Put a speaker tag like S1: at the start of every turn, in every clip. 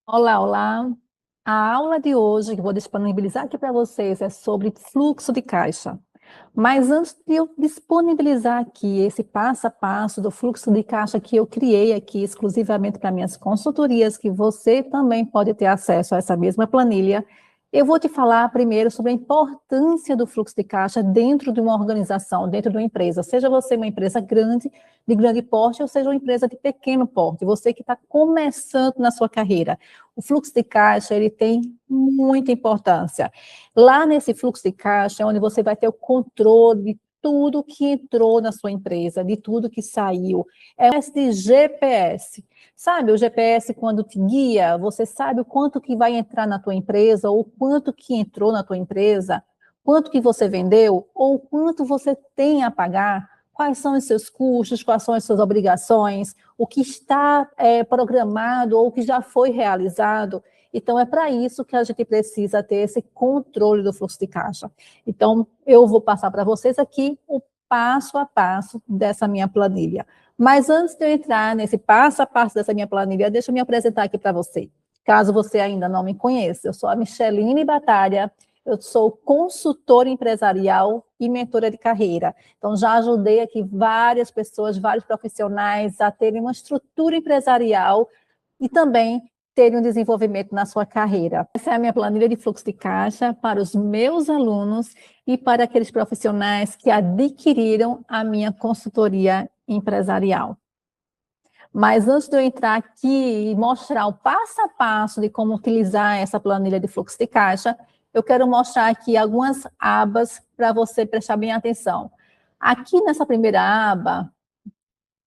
S1: Olá, olá. A aula de hoje que eu vou disponibilizar aqui para vocês é sobre fluxo de caixa. Mas antes de eu disponibilizar aqui esse passo a passo do fluxo de caixa que eu criei aqui exclusivamente para minhas consultorias, que você também pode ter acesso a essa mesma planilha, eu vou te falar primeiro sobre a importância do fluxo de caixa dentro de uma organização, dentro de uma empresa. Seja você uma empresa grande, de grande porte, ou seja uma empresa de pequeno porte, você que está começando na sua carreira. O fluxo de caixa, ele tem muita importância. Lá nesse fluxo de caixa é onde você vai ter o controle de tudo que entrou na sua empresa, de tudo que saiu. É uma espécie de GPS. Sabe, o GPS quando te guia, você sabe o quanto que vai entrar na tua empresa, ou quanto que entrou na tua empresa, quanto que você vendeu, ou quanto você tem a pagar, quais são os seus custos, quais são as suas obrigações, o que está programado ou o que já foi realizado. Então, é para isso que a gente precisa ter esse controle do fluxo de caixa. Então, eu vou passar para vocês aqui o passo a passo dessa minha planilha. Mas antes de eu entrar nesse passo a passo dessa minha planilha, deixa eu me apresentar aqui para você. Caso você ainda não me conheça, eu sou a Micheline Batalha, eu sou consultora empresarial e mentora de carreira. Então, já ajudei aqui várias pessoas, vários profissionais a terem uma estrutura empresarial e também terem um desenvolvimento na sua carreira. Essa é a minha planilha de fluxo de caixa para os meus alunos e para aqueles profissionais que adquiriram a minha consultoria empresarial. Mas antes de eu entrar aqui e mostrar o passo a passo de como utilizar essa planilha de fluxo de caixa, eu quero mostrar aqui algumas abas para você prestar bem atenção. Aqui nessa primeira aba,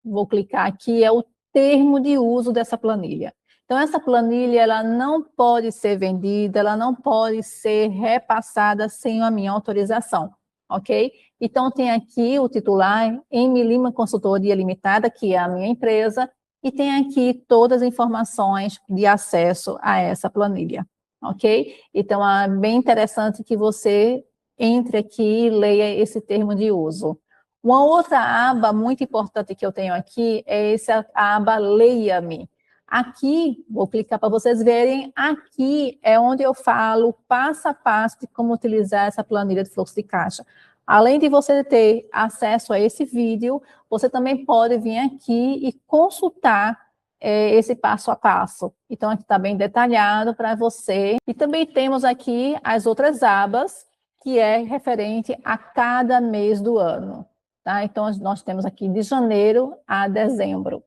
S1: vou clicar aqui, é o termo de uso dessa planilha. Então, essa planilha ela não pode ser vendida, ela não pode ser repassada sem a minha autorização, ok? Então, tem aqui o titular, M. Lima Consultoria Limitada, que é a minha empresa, e tem aqui todas as informações de acesso a essa planilha, ok? Então, é bem interessante que você entre aqui e leia esse termo de uso. Uma outra aba muito importante que eu tenho aqui é a aba Leia-me. Aqui, vou clicar para vocês verem, aqui é onde eu falo passo a passo de como utilizar essa planilha de fluxo de caixa. Além de você ter acesso a esse vídeo, você também pode vir aqui e consultar esse passo a passo. Então, aqui está bem detalhado para você. E também temos aqui as outras abas, que é referente a cada mês do ano. Tá? Então, nós temos aqui de janeiro a dezembro.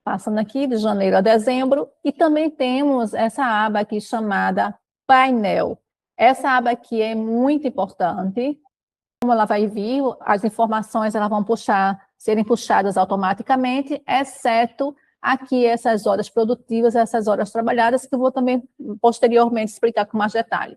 S1: Passando aqui de janeiro a dezembro. E também temos essa aba aqui chamada painel. Essa aba aqui é muito importante. Como ela vai vir, as informações elas vão serem puxadas automaticamente, exceto aqui essas horas produtivas, essas horas trabalhadas, que eu vou também posteriormente explicar com mais detalhe.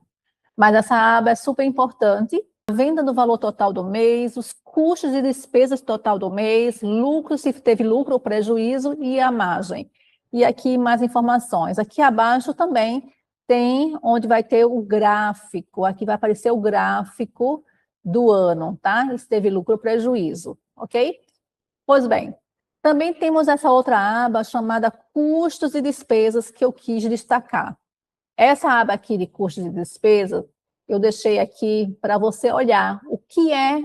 S1: Mas essa aba é super importante. A venda do valor total do mês, os custos e despesas total do mês, lucro, se teve lucro ou prejuízo, e a margem. E aqui mais informações. Aqui abaixo também tem onde vai ter o gráfico. Aqui vai aparecer o gráfico do ano, tá? Se teve lucro ou prejuízo, ok? Pois bem, também temos essa outra aba chamada custos e despesas que eu quis destacar. Essa aba aqui de custos e despesas, eu deixei aqui para você olhar o que é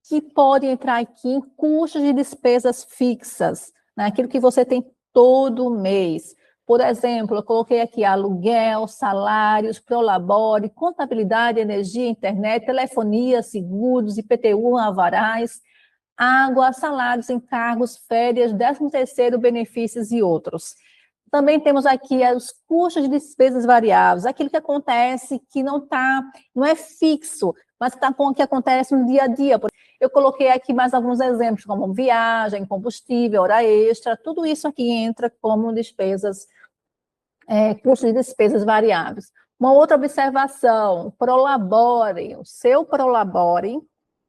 S1: que pode entrar aqui em custos e despesas fixas, né? Aquilo que você tem todo mês. Por exemplo, eu coloquei aqui aluguel, salários, prolabore, contabilidade, energia, internet, telefonia, seguros, IPTU, alvarás, água, salários, encargos, férias, 13º, benefícios e outros. Também temos aqui os custos de despesas variáveis, aquilo que acontece que não é fixo, mas que acontece no dia a dia. Eu coloquei aqui mais alguns exemplos, como viagem, combustível, hora extra, tudo isso aqui entra como despesas, custos de despesas variáveis. Uma outra observação, Prolabore, o seu Prolabore,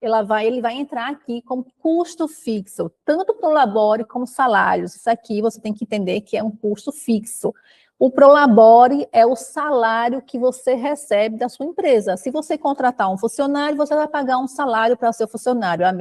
S1: ele vai entrar aqui como custo fixo, tanto Prolabore como salários. Isso aqui você tem que entender que é um custo fixo. O Prolabore é o salário que você recebe da sua empresa. Se você contratar um funcionário, você vai pagar um salário para o seu funcionário. A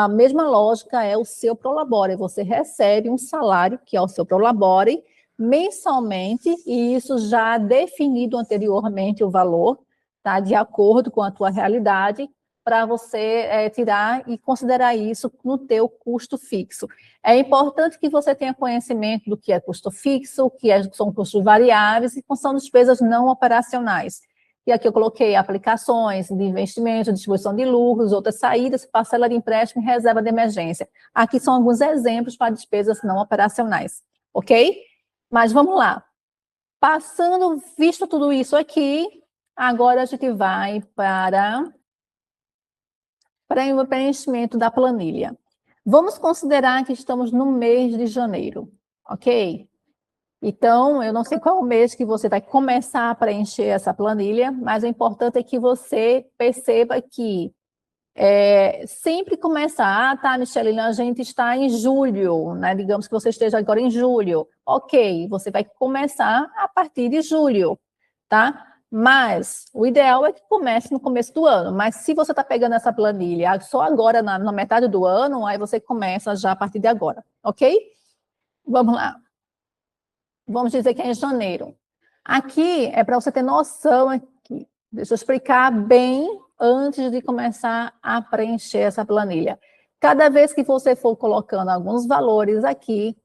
S1: mesma lógica é o seu Prolabore. Você recebe um salário, que é o seu Prolabore, mensalmente, e isso já definido anteriormente o valor, tá? De acordo com a tua realidade, para você tirar e considerar isso no teu custo fixo. É importante que você tenha conhecimento do que é custo fixo, o que são custos variáveis e são despesas não operacionais. E aqui eu coloquei aplicações de investimento, distribuição de lucros, outras saídas, parcela de empréstimo e reserva de emergência. Aqui são alguns exemplos para despesas não operacionais, ok? Mas vamos lá. Passando, visto tudo isso aqui, agora a gente vai para o preenchimento da planilha. Vamos considerar que estamos no mês de janeiro, ok? Então, eu não sei qual mês que você vai começar a preencher essa planilha, mas o importante é que você perceba que sempre começa, tá, Michelina, a gente está em julho, né? Digamos que você esteja agora em julho. Ok, você vai começar a partir de julho, tá? Mas o ideal é que comece no começo do ano. Mas se você está pegando essa planilha só agora, na metade do ano, aí você começa já a partir de agora, ok? Vamos lá. Vamos dizer que é em janeiro. Aqui é para você ter noção aqui. Deixa eu explicar bem antes de começar a preencher essa planilha. Cada vez que você for colocando alguns valores aqui,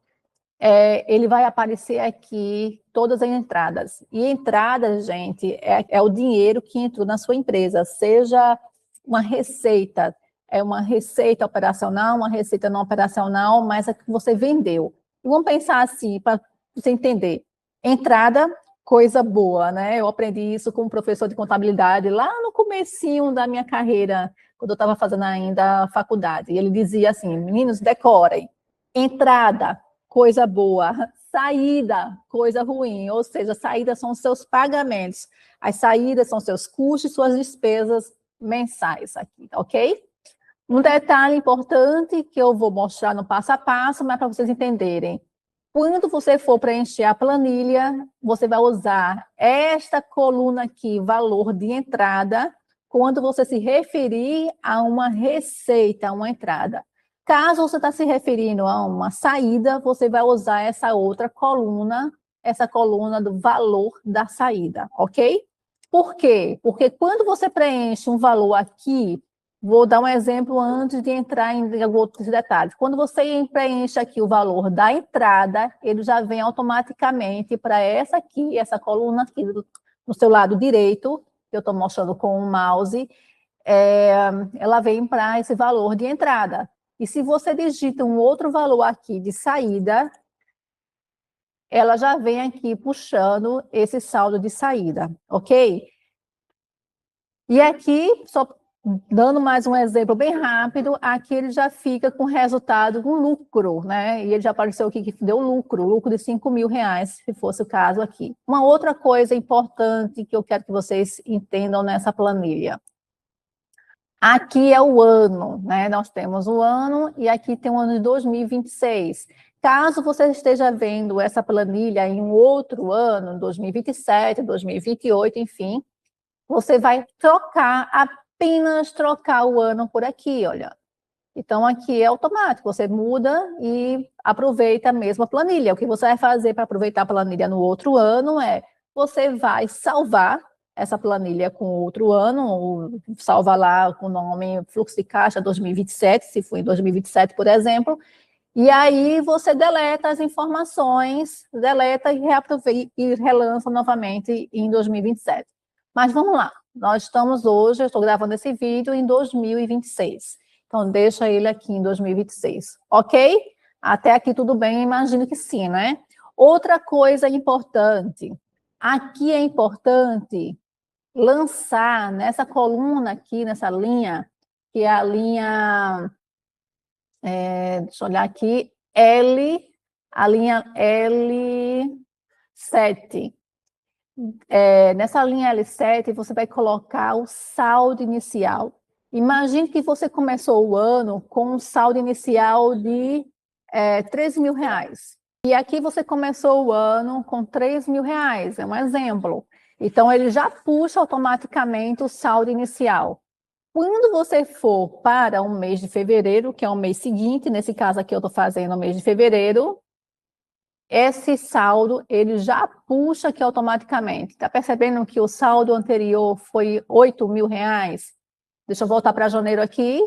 S1: ele vai aparecer aqui todas as entradas. E entradas, gente, é o dinheiro que entrou na sua empresa, seja uma receita, é uma receita operacional, uma receita não operacional, mas é que você vendeu. E vamos pensar assim, para você entender. Entrada, coisa boa, né? Eu aprendi isso com um professor de contabilidade lá no comecinho da minha carreira, quando eu estava fazendo ainda a faculdade. E ele dizia assim, meninos, decorem. Entrada, coisa boa. Saída, coisa ruim. Ou seja, saída são os seus pagamentos. As saídas são seus custos, suas despesas mensais aqui, ok? Um detalhe importante que eu vou mostrar no passo a passo, mas para vocês entenderem. Quando você for preencher a planilha, você vai usar esta coluna aqui, valor de entrada, quando você se referir a uma receita, a uma entrada. Caso você está se referindo a uma saída, você vai usar essa outra coluna, essa coluna do valor da saída, ok? Por quê? Porque quando você preenche um valor aqui, vou dar um exemplo antes de entrar em outros detalhes. Quando você preenche aqui o valor da entrada, ele já vem automaticamente para essa aqui, essa coluna aqui no seu lado direito, que eu estou mostrando com o mouse, ela vem para esse valor de entrada. E se você digita um outro valor aqui de saída, ela já vem aqui puxando esse saldo de saída, ok? E aqui, só dando mais um exemplo bem rápido, aqui ele já fica com resultado, um lucro, né? E ele já apareceu aqui que deu lucro de R$ 5.000, se fosse o caso aqui. Uma outra coisa importante que eu quero que vocês entendam nessa planilha. Aqui é o ano, né? Nós temos o ano e aqui tem o ano de 2026. Caso você esteja vendo essa planilha em um outro ano, 2027, 2028, enfim, você vai apenas trocar o ano por aqui, olha. Então, aqui é automático, você muda e aproveita a mesma planilha. O que você vai fazer para aproveitar a planilha no outro ano você vai salvar essa planilha com outro ano, ou salva lá com o nome Fluxo de Caixa 2027, se for em 2027, por exemplo, e aí você deleta as informações, deleta e reaproveita e relança novamente em 2027. Mas vamos lá, nós estamos hoje, eu estou gravando esse vídeo em 2026. Então, deixa ele aqui em 2026, ok? Até aqui tudo bem, imagino que sim, né? Outra coisa importante, aqui é importante lançar nessa coluna aqui, nessa linha, que é a linha, deixa eu olhar aqui, a linha L7. Nessa linha L7, você vai colocar o saldo inicial. Imagine que você começou o ano com um saldo inicial de R$ 13.000. E aqui você começou o ano com R$ 3.000, é um exemplo. Então, ele já puxa automaticamente o saldo inicial. Quando você for para o mês de fevereiro, que é o mês seguinte, nesse caso aqui eu estou fazendo o mês de fevereiro, esse saldo, ele já puxa aqui automaticamente. Está percebendo que o saldo anterior foi R$ 8.000? Deixa eu voltar para janeiro aqui.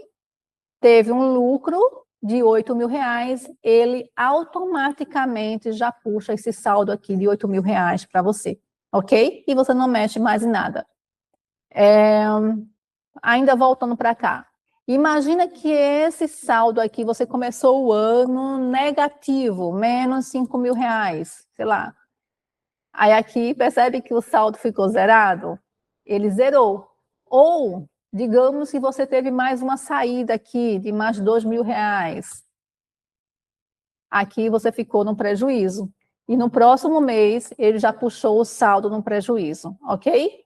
S1: Teve um lucro de R$ 8.000, ele automaticamente já puxa esse saldo aqui de R$ 8.000 para você, ok? E você não mexe mais em nada. Ainda voltando para cá. Imagina que esse saldo aqui, você começou o ano negativo, menos R$ 5.000, sei lá. Aí aqui, percebe que o saldo ficou zerado? Ele zerou. Ou, digamos que você teve mais uma saída aqui de mais R$ 2.000. Aqui você ficou no prejuízo. E no próximo mês, ele já puxou o saldo no prejuízo, ok?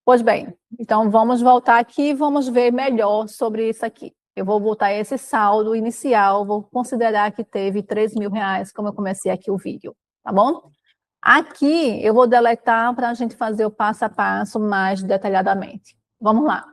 S1: Pois bem, então vamos voltar aqui e vamos ver melhor sobre isso aqui. Eu vou voltar esse saldo inicial, vou considerar que teve R$ 3.000, como eu comecei aqui o vídeo, tá bom? Aqui eu vou deletar para a gente fazer o passo a passo mais detalhadamente. Vamos lá.